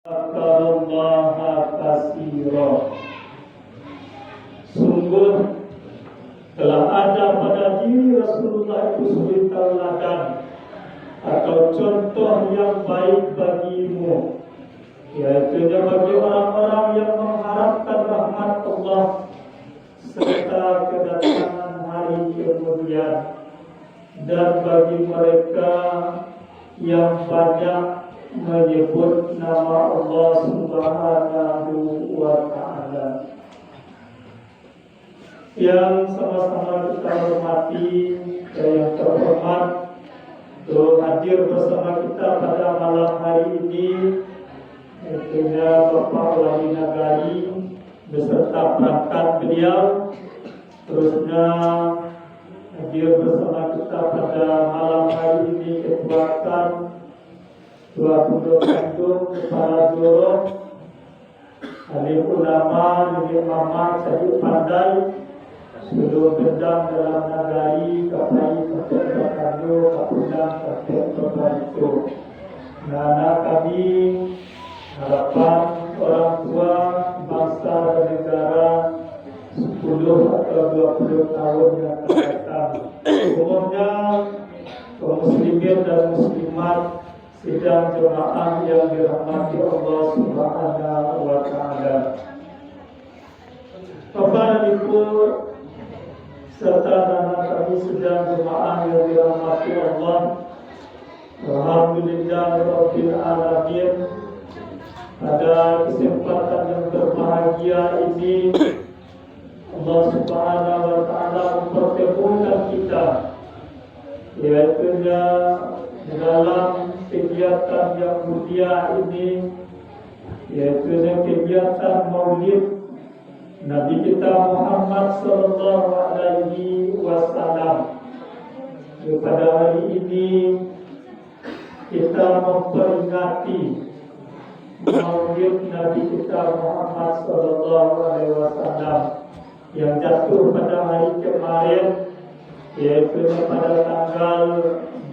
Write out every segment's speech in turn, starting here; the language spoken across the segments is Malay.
Dzakarallaha katsira. Sungguh telah ada pada diri Rasulullah itu suri tauladan atau contoh yang baik bagimu, yaitu bagi orang-orang yang mengharapkan rahmat Allah serta kedatangan hari kemudian, dan bagi mereka yang banyak menyebut nama Allah Subhanahu wa Ta'ala. Yang sama-sama kita hormati dan yang terhormat untuk hadir bersama kita pada malam hari ini, tentunya Bapak Wali Nagari beserta perangkat beliau, terusnya hadir bersama kita pada malam hari ini Ketua KAN, Ketua Pondok Kandung, Kepala Joro, alim ulama, alim mama, Sayyid Pandai, seluruh bendang dalam nagari, Kapai, Kapten Kandung, Kapundang, Kapten Kapalitu. Anak kami, harapan orang tua, bangsa dan negara 10 atau 20 tahun yang akan datang. Umumnya kaum muslimin dan muslimat sidang jemaah yang dirahmati Allah Subhanahu wa Ta'ala. Bapak dan Ibu serta anak kami sidang jemaah yang dirahmati Allah, alhamdulillah rabbil alamin. Pada kesempatan yang berbahagia ini, Allah Subhanahu wa Ta'ala mempertemukan kita, yaitu dalam kegiatan yang mulia ini, yaitu kegiatan Maulid Nabi kita Muhammad sallallahu alaihi wasallam. Pada hari ini kita memperingati Maulid Nabi kita Muhammad sallallahu alaihi wasallam yang jatuh pada hari kemarin, yaitu pada tanggal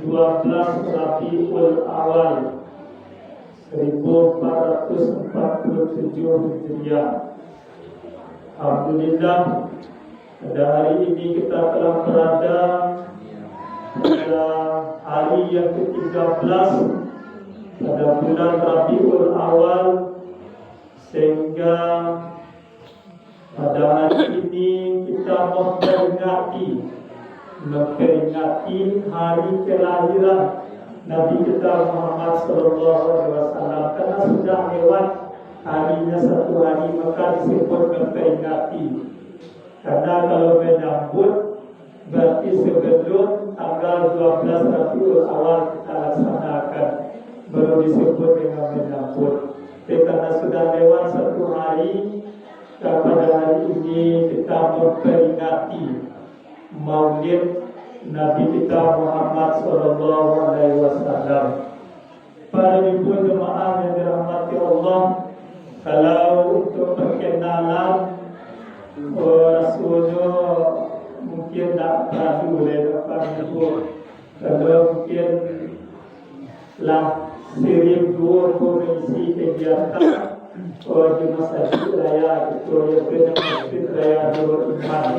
12 Rabiul Awal 1447 Hijriah. Alhamdulillah, pada hari ini kita telah berada pada hari yang ke-13 pada bulan Rabiul Awal, sehingga pada hari ini kita memperingati hari kelahiran Nabi kita Muhammad sallallahu alaihi wasallam. Karena sudah lewat harinya satu hari, maka disebut memperingati. Karena kalau menyambut berarti sebelum tanggal 12 Rabiul Awal kita laksanakan, baru disebut dengan menyambut. Karena sudah lewat satu hari, pada hari ini kita memperingati Maulid Nabi kita Muhammad sallallahu alaihi wasallam. Para ibu jemaah yang dirahmati Allah, kalau untuk perkenalan Rasulullah mungkin tak perlu oleh Bapak Ibu, kalau mungkin lah sering dua komisi kegiatan di Masjid Raya Ketua Masjid Raya Nurul Iman,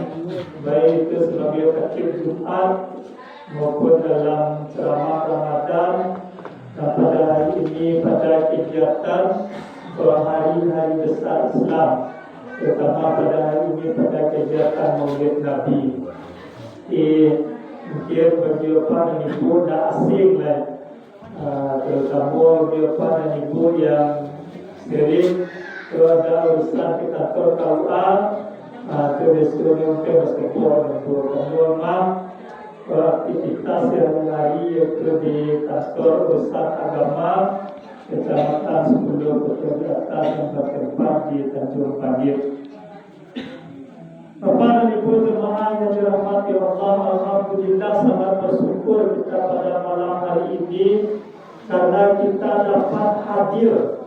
baik itu sebagai khatib Jumat maupun dalam ceramah Ramadan. Dan pada hari ini pada kegiatan hari-hari besar Islam, terutama pada hari ini pada kegiatan Maulid Nabi. Mungkin bagi Bapak dan Ibu tak asing lah, terutama bagi Bapak dan Ibu yang sering ada urusan di kantor KUA, terus mungkin meskipun untuk memang aktivitas yang hari yaitu di kantor urusan agama Kecamatan 10 Kegiatan yang bertempat di Tanjung Pandir. Bapak dan Ibu jemaah yang dirahmati Allah, alhamdulillah sangat bersyukur kita pada malam hari ini karena kita dapat hadir.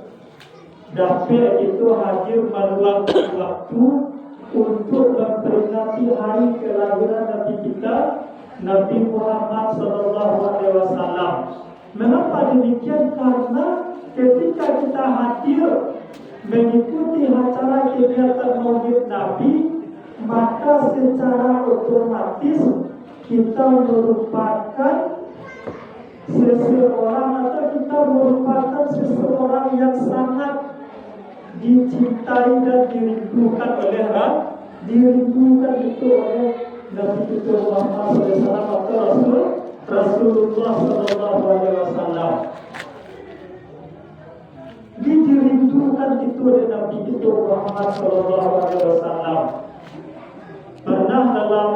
Dapat itu hadir meluangkan waktu untuk memperingati hari kelahiran Nabi kita Nabi Muhammad sallallahu alaihi wasallam. Mengapa demikian? Karena ketika kita hadir mengikuti acara kegiatan Maulid Nabi, maka secara otomatis kita merupakan seseorang atau kita merupakan seseorang yang sangat dicintai dan dirindukan oleh dirindukan itu oleh Nabi kita Muhammad SAW atau Rasulullah SAW. Dirindukan itu oleh Nabi kita Muhammad SAW. Pernah dalam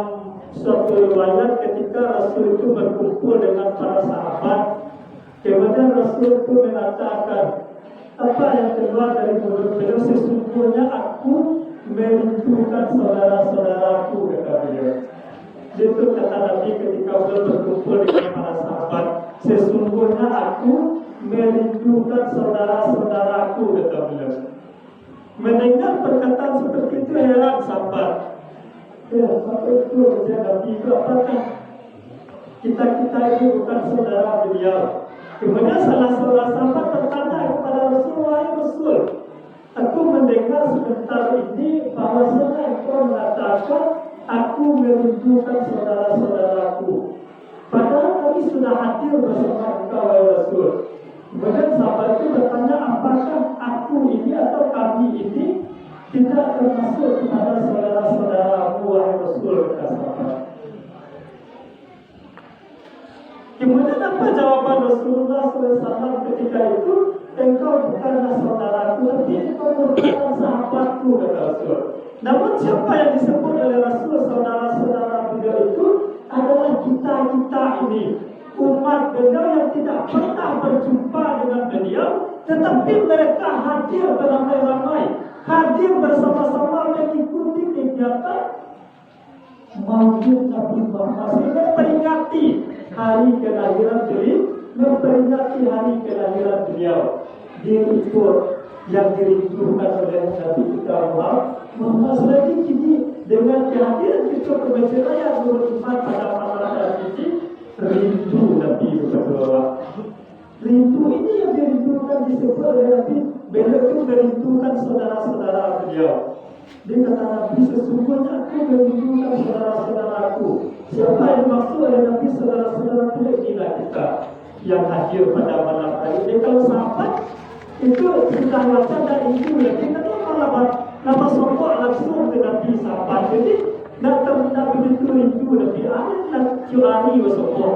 suatu riwayat ketika Rasul itu berkumpul dengan para sahabat, kemudian Rasul itu mengatakan, apa yang keluar dari mulut beliau, sesungguhnya aku merindukan saudara-saudaraku, kata beliau. Itu kata Nabi ketika beliau berkumpul dengan para sahabat, sesungguhnya aku merindukan saudara-saudaraku, kata beliau. Mendengar perkataan seperti itu heran sahabat. Ya, apa itu Nabi itu, apakah kita ini bukan saudara beliau? Kemudian salah seorang sahabat bertanya kepada Rasulullah, "Ya Rasul, aku mendengar sebentar ini bahwasanya engkau mengatakan aku merindukan saudara-saudaraku. Padahal kami sudah hadir bersama engkau, ya Rasul." Kemudian sahabat itu bertanya, apakah aku ini atau kami ini tidak termasuk kepada saudara-saudaramu, wahai Rasul, kata sahabat. Kemudian apa jawaban Rasulullah SAW ketika itu? Engkau bukanlah saudaraku, tapi engkau merupakan sahabatku, kata Rasul. Namun siapa yang disebut oleh Rasul saudara-saudara beliau itu adalah kita ini, umat beliau yang tidak pernah berjumpa dengan beliau, tetapi mereka hadir beramai-ramai, hadir bersama-sama mengikuti kegiatan Maulid Nabi Muhammad, memperingati hari kelahiran beliau, memperingati hari kelahiran beliau. Dia ikut yang dirindukan oleh Nabi kita Muhammad. Lagi kini dengan kehadiran kita ke masjid raya Nurul Iman pada malam hari ini, rindu Nabi berdua. Rindu ini yang dirindukan disebut oleh Nabi. Beliau itu merindukan saudara-saudara beliau. Dia kata Nabi, sesungguhnya aku merindukan saudara-saudaraku. Siapa yang dimaksud oleh Nabi saudara-saudaraku? Inilah kita yang hadir pada malam hari ini. Kalau sahabat itu sudah wajah dan itu lagi, kita malah nama sokok langsung ke Nabi sahabat. Jadi tak begitu rindu Nabi. Ada dan curani wasokok.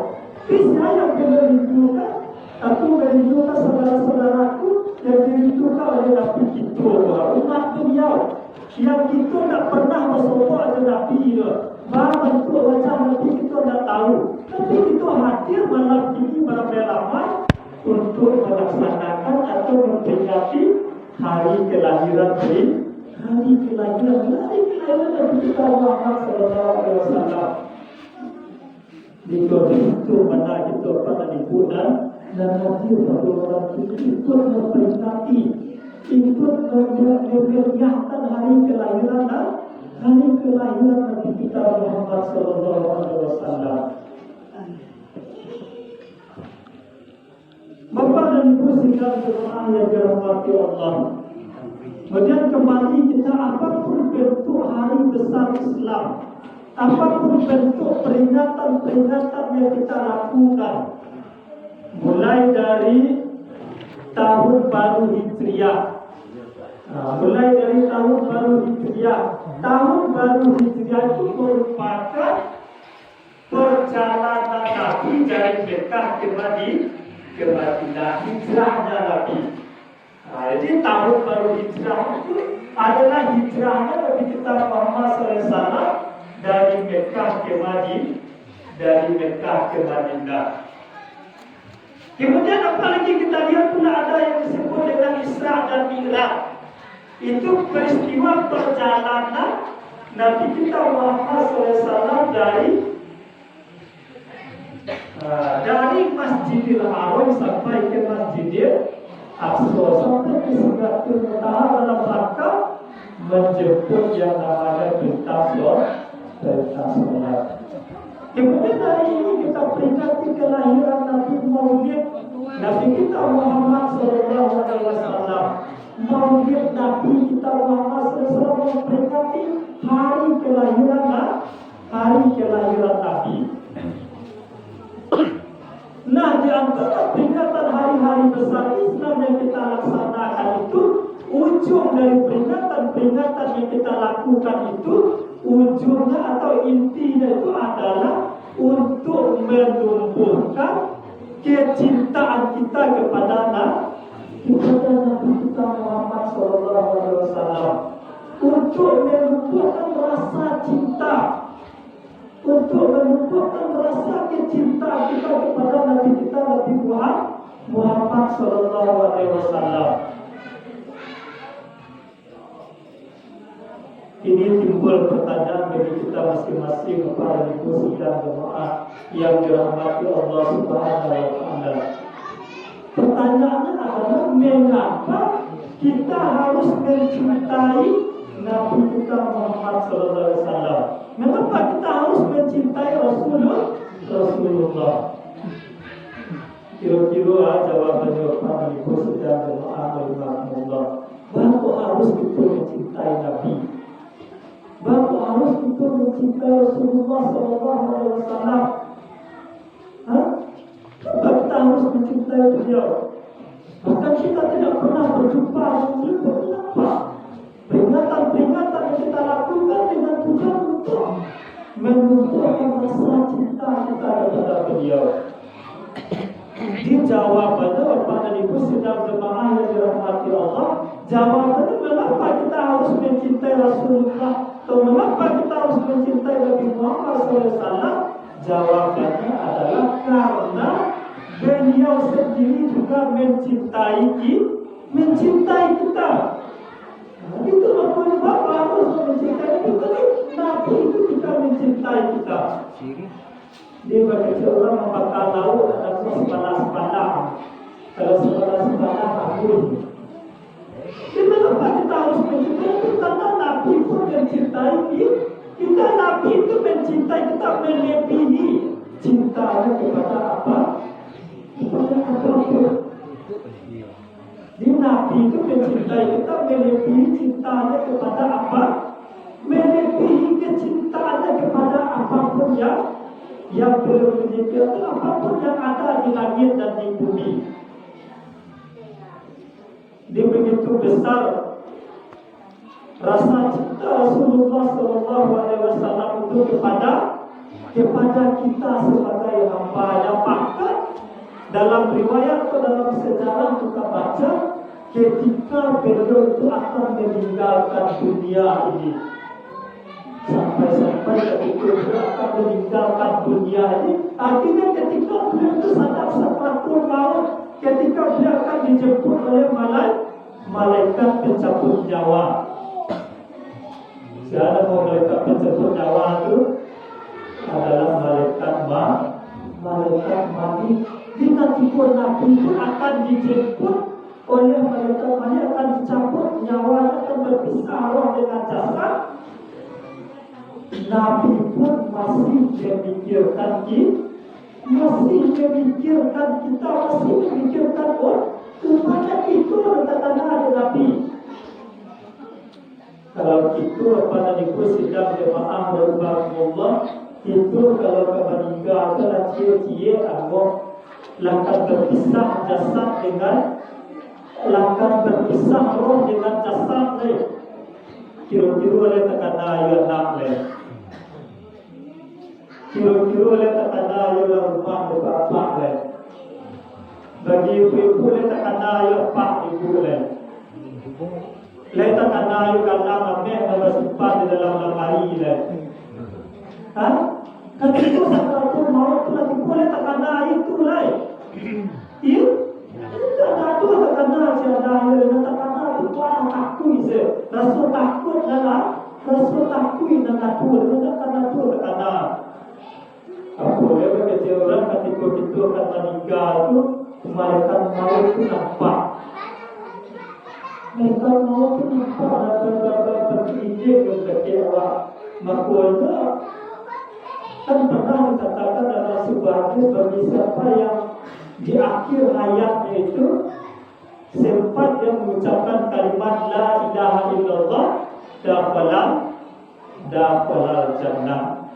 Tapi saya yang merindukan, aku merindukan saudara-saudaraku yang dirindukan oleh Nabi kita, umat beliau. Yang kita tak pernah bersama ada Nabi ke. Bahawa bentuk wajah Nabi kita tak tahu. Tapi kita hadir malam ini beramai-ramai untuk melaksanakan atau memperingati hari kelahiran Nabi kita Muhammad SAW. Itu mana kita pada dibuat dan hadir pada orang itu ikut memperingati, ikut memeriahkan hari kelahiran Nabi kita Muhammad SAW. Bapak dan Ibu sekalian jemaah yang dirahmati Allah. Kemudian kembali kita, apapun bentuk hari besar Islam, apapun bentuk peringatan-peringatan yang kita lakukan, mulai dari tahun baru Hijriah. Mulai dari tahun baru Hijriah. Tahun baru Hijriah itu merupakan perjalanan Nabi dari Mekah ke Madinah, hijrahnya Nabi. Jadi tahun baru Hijrah itu adalah hijrahnya Nabi kita Muhammad SAW dari Mekah ke Madinah. Kemudian apalagi kita lihat pula ada yang disebut dengan Isra dan Mi'raj. Itu peristiwa perjalanan Nabi kita Muhammad SAW dari Masjidil Haram sampai ke Masjidil Aqsa, sampai ke Sidratul Muntaha dalam rangka menjemput yang namanya perintah sholat. Kemudian hari ini kita peringati kelahiran Nabi Maulid Nabi kita Muhammad Sallallahu Alaihi Wasallam. Maulid Nabi kita Muhammad Sallallahu Alaihi Wasallam memperingati hari kelahiran Nabi. Nah, di antara peringatan hari-hari besar Islam yang kita laksanakan itu, ujung dari peringatan yang kita lakukan itu, ujungnya atau intinya itu adalah untuk menumbuhkan kecintaan kita kepada Nabi kita Muhammad Sallallahu Alaihi Wasallam, untuk menumbuhkan rasa cinta, untuk menumbuhkan rasa kecintaan kita kepada Nabi kita Nabi Muhammad Sallallahu Alaihi Wasallam. Ini timbul pertanyaan bagi kita masing-masing para ibu dan jemaah yang dirahmati Allah Subhanahu wa Ta'ala. Pertanyaannya adalah, mengapa kita harus mencintai Nabi kita Muhammad Sallallahu Alaihi Wasallam? Mengapa kita harus mencintai Rasulullah? Kira-kira jawabannya para ibu dan jemaah rahimahumullah. Bapak harus kita mencintai Nabi. Bapak harus kita mencintai Rasulullah Sallallahu Alaihi Wasallam. Bapak kita harus mencintai beliau. Bahkan kita tidak pernah berjumpa dengan beliau. Kenapa? Peringatan-peringatan yang kita lakukan dengan tujuan untuk menumbuhkan rasa cinta kita kepada beliau. Di jawabannya pada ibu sedang jemaah yang dirahmati Allah, jawabannya mengapa kita harus mencintai Rasulullah atau mengapa kita harus mencintai Nabi Muhammad SAW? Jawabannya adalah karena beliau sendiri juga mencintai kita. Nah, itu makanya Bapak harus mencintai kita. Nabi itu juga mencintai kita. Dia bagi orang membakar laut dan sepalah-sepalah. Kalau sepalah-sepalah akhir. Kenapa kita harus mencintai itu? Karena Nabi pun mencintai kita. Nabi itu mencintai kita melebihi cintanya kepada apa? Kepada apapun. Di Nabi itu mencintai kita melebihi cintanya kepada apa? Melebihi kecintaannya kepada apapun yang belum menjadi apapun yang ada di langit dan di bumi. Dia begitu besar rasa cinta Rasulullah Sallallahu Alaihi Wasallam itu kepada kita sebagai hamba. Yang bahkan dalam riwayat atau dalam sejarah kita baca, ketika beliau itu akan meninggalkan dunia ini, sampai ketika beliau akan meninggalkan dunia ini, artinya ketika beliau itu sadar sakratul maut, ketika beliau akan dijemput oleh malaikat pencabut nyawa. Siapa malaikat pencabut nyawa itu? Adalah malaikat mati. Jika tipu Nabi pun akan dijemput oleh malaikat mati, akan dicabut nyawanya, akan berpisah roh dengan jasad. Nabi pun masih memikirkan kita, masih memikirkan umatnya. Itu kata-kata ada Nabi. Kalau itu pada niku sedang jemaah berubah, itu kalau kemeninggal adalah cie-cie anggo lakan berpisah jasad dengan lakan berpisah roh dengan jasad le. Kira-kira oleh takana ayo nak le. Kira-kira oleh takana ayo rumah berapa le. Bagi ibu-ibu oleh takana ayo pak ibu le. Leta takana ayo kana mame yang simpan di dalam lemari le. Ketika sakratul maut itu nanti boleh takana itu lah. Iya, tak ada takana siapa yang takana itu takut je. Rasa takut adalah rasa takut dan takut takana. Apa dia berkata orang ketika kita akan meninggal tu, malaikat maut itu nampak. Malaikat maut itu nampak dan berkata kepada Allah, makanya Kan pernah dikatakan dalam sebuah hadis bagi siapa yang di akhir hayatnya itu sempat dia mengucapkan kalimat la ilaha illallah dakhala jannah.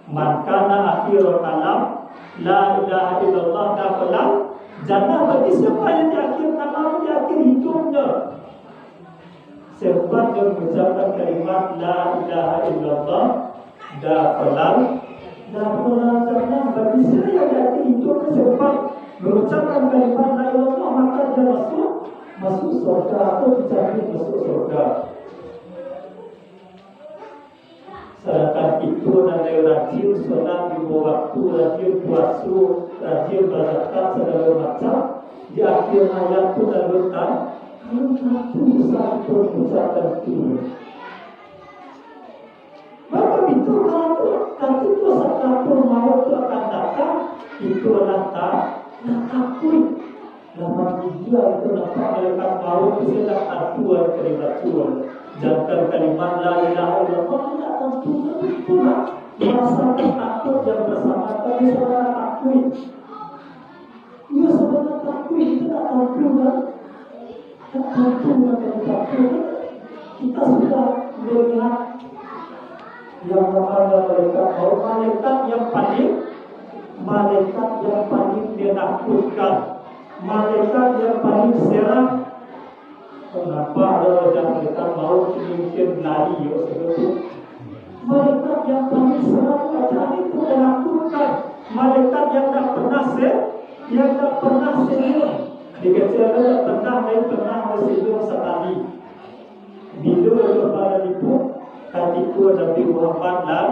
Man kana akhir kalam la ilaha illallah dakhala jannah. Bagi siapa yang di akhir kalam, di akhir hidupnya sempat dia mengucapkan kalimat la ilaha illallah dakhala jannah. Bagi siapa yang di akhir hidupnya sempat mengucapkan kalimat la ilaha illallah, maka dia masuk surga atau dijamin masuk surga. Sedangkan itu nanti rajin sholat di waktu, rajin puasa, rajin berzakat segala macam, di akhir hayat pun lalutan kalau satu satu ucapan itu. Maka itu kalau itu satu maut itu akan datang, itu adalah takut. Lama juga itu nampak malaikat maut itu sedang aduan kalimat jangan kalimat la ilaha illallah tidak tentu pula merasakan takut yang bersama tapi saudara takut. Ya saudara takut itu tak tentu kan? Tak tentu kan takut. Kita sudah melihat yang namanya malaikat maut, malaikat yang paling menakutkan, malaikat yang paling seram. Kenapa ada wajah malaikat maut mungkin lari sebetulnya? Malaikat yang paling seram wajah itu menakutkan, malaikat yang tak pernah senyum. Di kecil tak pernah senyum sekali. Bila kepada itu ketika Nabi Muhammad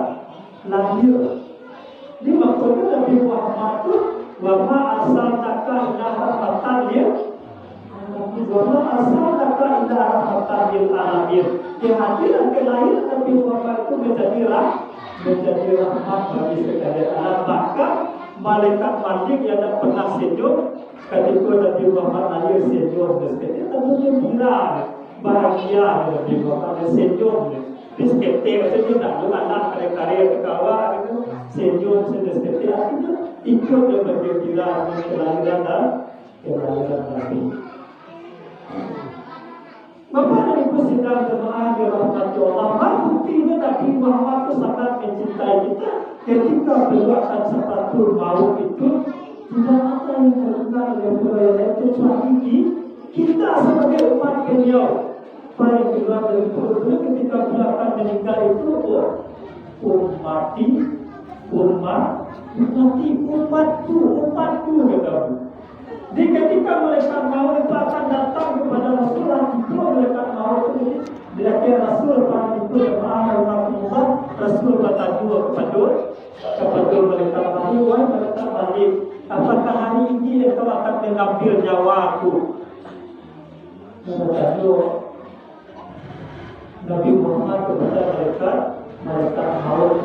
lahir. Ini maksudnya Nabi Muhammad itu wa ma arsalnaka illa rahmatan lil alamin. Kehadiran kelahiran Nabi Muhammad itu menjadi rahmat bagi sekalian alam. Maka malaikat Malik yang tak pernah senyum ketika Nabi Muhammad lahir senyum. Dia tentunya gembira, bahagia Nabi Muhammad senyum. Biskete saja tak ada anak karya-karya kekawan itu senyum sedikit artinya ikut yang bergembira dengan kelahiran Nabi. Bapak dan Ibu sedang jemaah dirahmati Allah. Buktinya Nabi Muhammad itu sangat mencintai kita. Ketika beliau akan sekatul maut itu tidak ada yang terkenal oleh beliau kecuali kita sebagai umat beliau. Baik juga dari beliau ketika beliau akan meninggal itu umatku kata. Di ketika malaikat maut itu akan datang kepada Rasulullah, itu malaikat maut itu dia Rasul pada itu Muhammad Rasul kata dua kepada malaikat maut, wahai malaikat maut, apakah hari ini engkau akan mengambil nyawaku? Kata Nabi Muhammad kepada malaikat maut,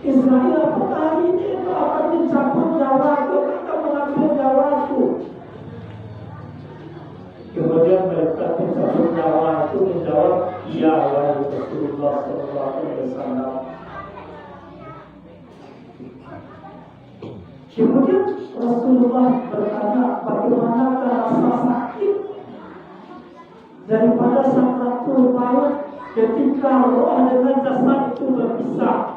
Israel apakah hari ini engkau akan mencabut nyawaku, engkau mengambil nyawaku? Kemudian malaikat mencabut nyawa itu menjawab, ya wahai Rasulullah SAW. Kemudian Rasulullah bertanya, bagaimana rasa sakit daripada sakratul maut ketika roh dengan jasad itu berpisah?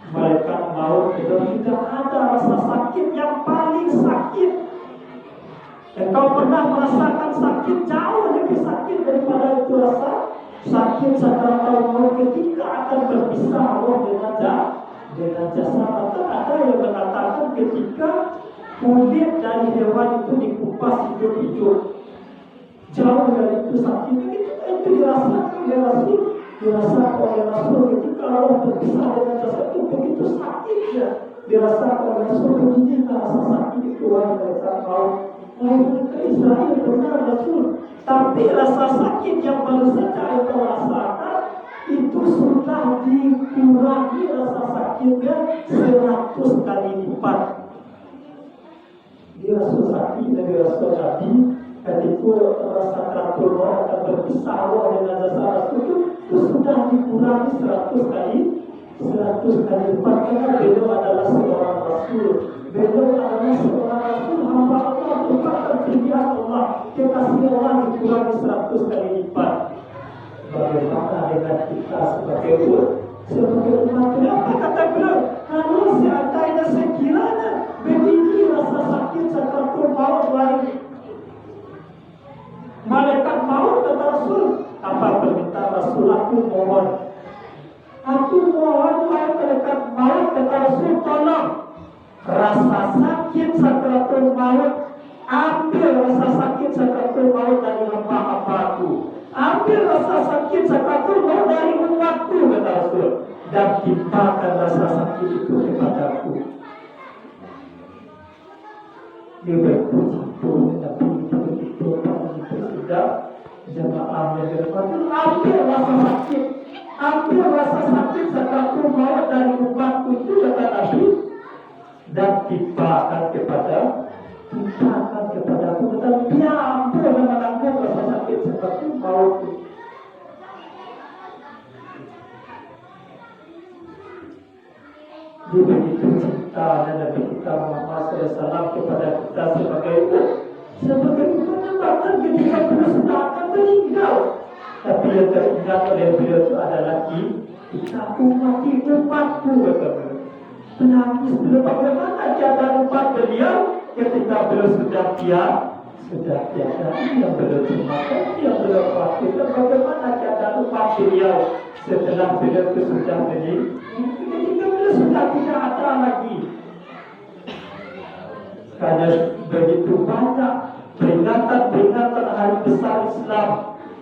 Malaikat maut itu tidak ada rasa sakit yang paling sakit. Engkau pernah merasakan sakit jauh lebih sakit daripada itu rasa sakit sakratul maut ketika akan berpisah roh dengan jasad. Atau ada yang mengatakan ketika kulit dari hewan itu dikupas hidup-hidup, jauh dari itu sakitnya. Itu dirasakan oleh Rasul ketika roh berpisah dengan jasad itu begitu sakitnya. Dirasakan oleh Rasul begini rasa sakit itu dari saat maut. Ke Israel benar Rasul, tapi rasa sakit yang baru saja engkau rasakan itu sudah dikurangi rasa sakitnya 100 kali lipat. Dia Rasul sakit dari Rasul Nabi ketika rasa teratur jasa Rasul itu sudah dikurangi 100 kali lipat, karena beliau adalah seorang Rasul. Beliau adalah seorang Rasul, hamba Allah, merupakan pilihan Allah, kekasih Allah, dikurangi 100 kali lipat. Bagaimana dengan kita sebagai umat? Kenapa kata beliau? Kalau seandainya sekiranya begini rasa sakit sakratul maut lain, malaikat maut kata Rasul, apa permintaan Rasul? Aku mohon wahai malaikat maut kata Rasul, tolong rasa sakit sakratul maut, ambil rasa sakit sakratul maut dari hamba hambaku, ambil rasa sakit sakratul maut dari umatku kata Rasul, dan timpakan rasa sakit itu kepadaku. Dia berpuji tapi itu sudah jamaahnya berkata, ambil rasa sakit sakratul maut dari umatku itu kata Nabi, dan timpakan kepadaku, kata dia ambil dan menanggung rasa sakit sakratul maut itu. Dia begitu cinta dan Nabi kita Muhammad SAW kepada kita sebagai umat, bahkan ketika beliau sudah akan meninggal, tapi yang teringat oleh beliau itu adalah kita umatku kata beliau. Menangis beliau, bagaimana keadaan umat beliau ketika beliau sudah tiada, yang beliau termakan, yang beliau khawatirkan, bagaimana keadaan umat beliau setelah beliau itu sudah meninggal, sudah tidak ada lagi. Karena begitu banyak peringatan hari besar Islam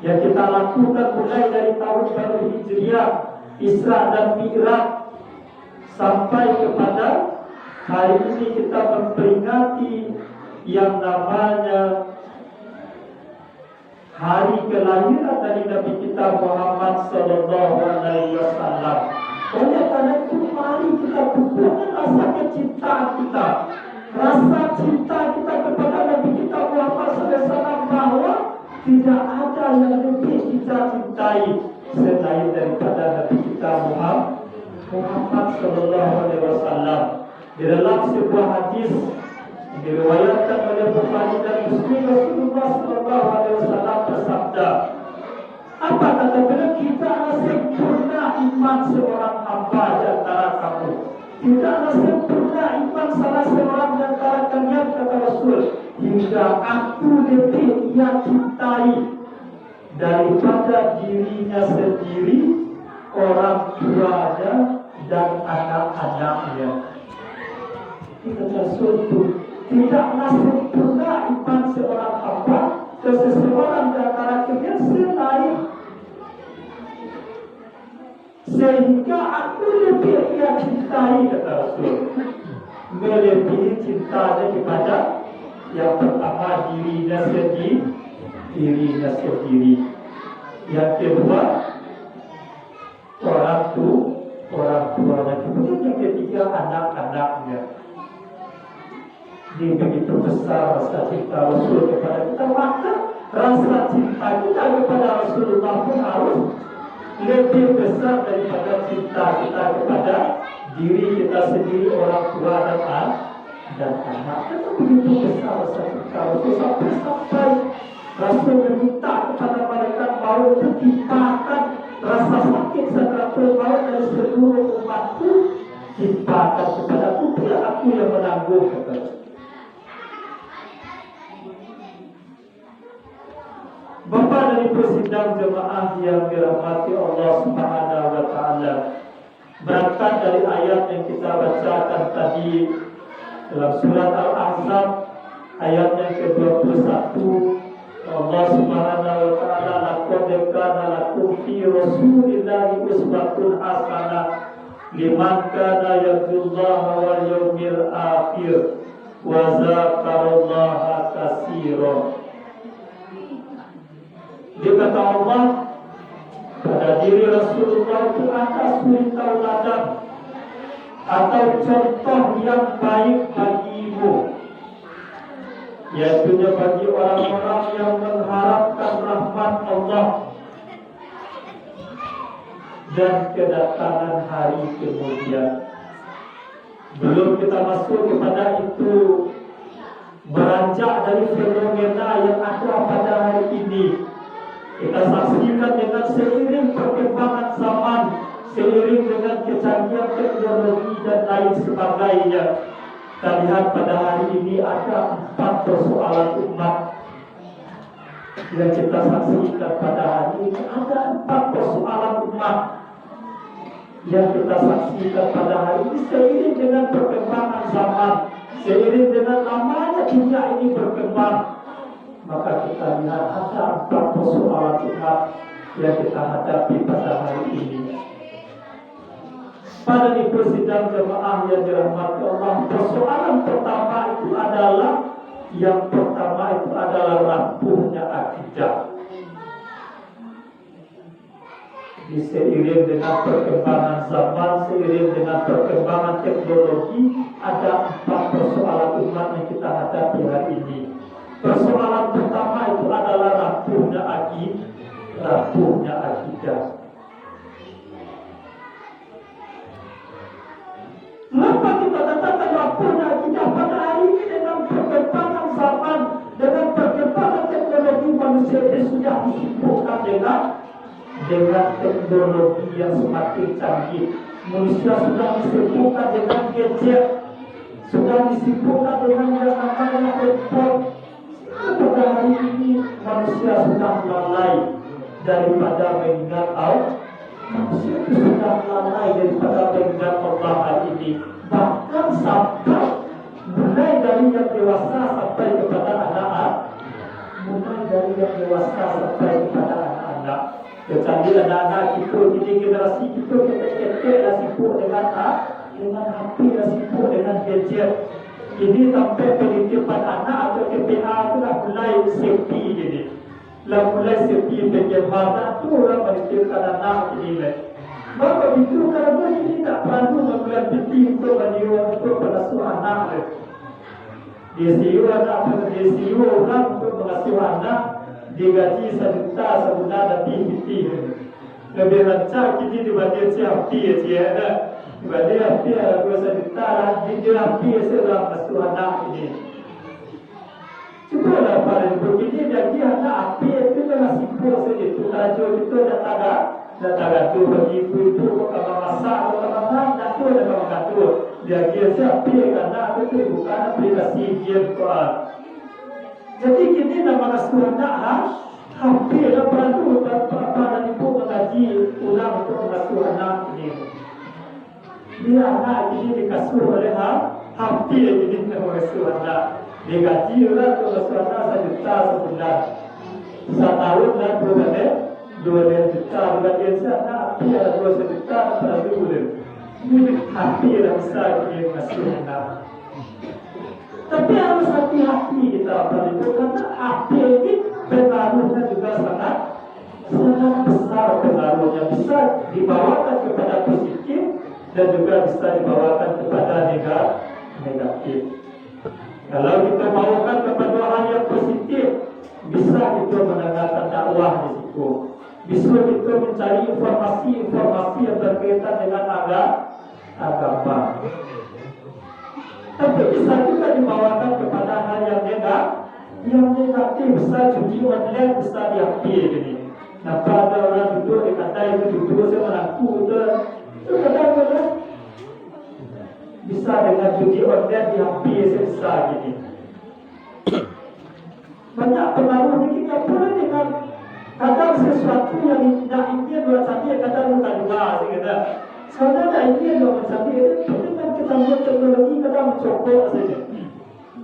yang kita lakukan mulai dari tahun baru Hijriah, Isra dan Mi'raj, sampai kepada hari ini kita memperingati yang namanya hari kelahiran dari Nabi kita Muhammad Sallallahu Alaihi Wasallam. Oleh karena itu mari kita tumbuhkan rasa kecintaan kita, rasa cinta kita kepada Nabi kita Muhammad Sallallahu Alaihi Wasallam, bahwa tidak ada yang lebih kita cintai selain daripada Nabi kita Muhammad Sallallahu Alaihi Wasallam. Di dalam sebuah hadis diriwayatkan oleh Bukhari dan Muslim, Rasulullah Sallallahu Alaihi Wasallam bersabda, apa kata beliau? Tidaklah sempurna iman seorang hamba di antara kamu, tidaklah sempurna iman salah seorang di antara kalian kata Rasul, hingga aku lebih ia cintai daripada dirinya sendiri, orang tuanya dan anak-anaknya. Kita Rasul itu tidaklah sempurna iman seorang hamba ke seseorang di antara kalian sehingga aku lebih ia cintai kata Rasul, melebihi cintanya kepada yang pertama dirinya sendiri, yang kedua orang tuanya, kemudian yang ketiga anak-anaknya. Dia begitu besar rasa cinta Rasul kepada kita, maka rasa cinta kita kepada Rasulullah pun harus lebih besar daripada cinta kita kepada diri kita sendiri, orang tua dan anak. Itu begitu besar rasa cinta Rasul sampai Rasul meminta kepada malaikat maut untuk timpakan rasa sakit sakratul maut dari seluruh umatku, timpakan kepadaku, biar aku yang menanggung kata. Bapak dan Ibu sidang jemaah yang dirahmati Allah Subhanahu wa taala, berangkat dari ayat yang kita bacakan tadi dalam surat Al-Ahzab ayat yang ke-21, Allah Subhanahu wa taala, laqad kana lakum fi Rasulillahi uswatun hasanah liman kana yarjullaha wal yawmil akhir wa dzakarallaha katsiran. Dia kata Allah, pada diri Rasulullah itu ada suri tauladan atau contoh yang baik bagimu, yaitu bagi orang-orang yang mengharapkan rahmat Allah, dan kedatangan hari kemudian. Belum kita masuk kepada itu, beranjak dari fenomena yang ada pada hari ini, kita saksikan dengan seiring perkembangan zaman, seiring dengan kecanggihan teknologi dan lain sebagainya. Kita lihat pada hari ini ada 4 persoalan umat yang kita saksikan pada hari ini. Ada 4 persoalan umat yang kita saksikan pada hari ini, seiring dengan perkembangan zaman, seiring dengan lamanya dunia ini berkembang. Maka kita lihat ada 4 persoalan umat yang kita hadapi pada hari ini. Pada ibu sidang jemaah yang dirahmati Allah, persoalan pertama itu adalah rapuhnya akidah. Seiring dengan perkembangan zaman, seiring dengan perkembangan teknologi, ada 4 persoalan umat yang kita hadapi hari ini. Persoalan pertama itu adalah rapuhnya akidah. Mengapa kita katakan rapuhnya akidah pada hari ini? Dengan perkembangan zaman, dengan perkembangan teknologi, manusia ini sudah disibukkan dengan teknologi yang semakin canggih. Manusia sudah disibukkan dengan gadget, sudah disibukkan dengan yang namanya handphone. Pada hari ini manusia sudah lalai daripada mengingat Allah. Manusia sudah lalai daripada mengingat Allah hari ini. Bahkan sampai mulai dari yang dewasa sampai kepada anak-anak, kecuali anak-anak kita, ini generasi kita dah sibuk dengan HP, dah sibuk dengan gadget. Ini sampai penitipan anak atau KPA itu dah mulai safety jadi. Dah mulai safety bagaimana tu orang menitipkan anak ini lah. Maka itu kalau ini tak perlu membuat peti untuk meniru untuk pengasuh anak lah. Dia siu orang untuk mengasuh anak, digaji 1 juta sebulan lebih peti. Lebih lancar kini dibanding siapa dia ada. Dibanding apa aku 1 juta lah, dia apa seorang mengasuh anak ini. Cuba lah pada begini jadi anak apa itu dah sibuk saja. Tu kalau kita dah tak tu bagi ibu kalau masak atau kalau nak tu dah makan tu. Dia siapa anak itu bukan aplikasi game Quran. Jadi kini nama mengasuh anak hampir dah perlu pada ibu mengaji ulang untuk mengasuh anak ini. Dia anak ini dikasuh oleh hampir jadi nama mengasuh anak. Dia gaji orang untuk mengasuh anak 1 juta sebulan. 1 tahun dan 2 juta. Gaji anak hampir ada 2 juta pada bulan. Ini hampir dah besar dia mengasuh anak. Tapi harus hati-hati kita pada itu, karena hati ini pengaruhnya juga sangat besar. Pengaruhnya bisa dibawakan kepada positif dan juga bisa dibawakan kepada negatif. Kalau kita bawakan kepada hal yang positif, bisa kita mendengarkan dakwah di situ. Bisa kita mencari informasi yang berkaitan dengan agama. Tapi bisa juga dibawakan kepada hal yang negatif. Bisa judi online, bisa diambil ini. Nampak ada orang duduk di kedai itu, duduk saya mengaku itu kadang-kadang bisa dengan judi online diambil selesa gini. Banyak pengaruh ini kita boleh dengan kadang sesuatu yang tidak ingin buat saya, kadang bukan juga sehingga sebenarnya tak ingin buat saya itu dengan kita buat teknologi kadang mencokok saja.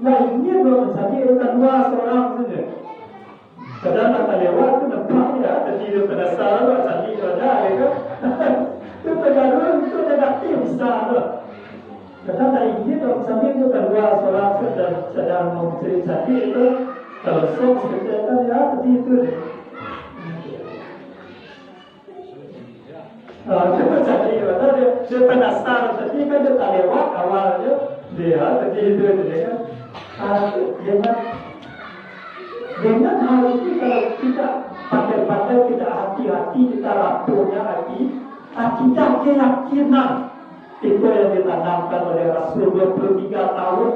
Tak ingin buat saya itu kedua seorang saja. Kadang tak lewat tu nampak ya, tadi dia penasaran buat saya itu ada ya. Itu pengaruh itu negatif besar tu. Kadang tak ingin buat saya itu kedua seorang sedang mencari saya itu. Kalau sok sebenarnya ya tadi itu. Kita cari mana dia penasaran tadi kan dia tak lewat awalnya dia tadi itu dia kan dengan hal ini kalau kita pandai-pandai tidak hati-hati kita rapuhnya akidah keyakinan itu yang ditanamkan oleh Rasul 23 tahun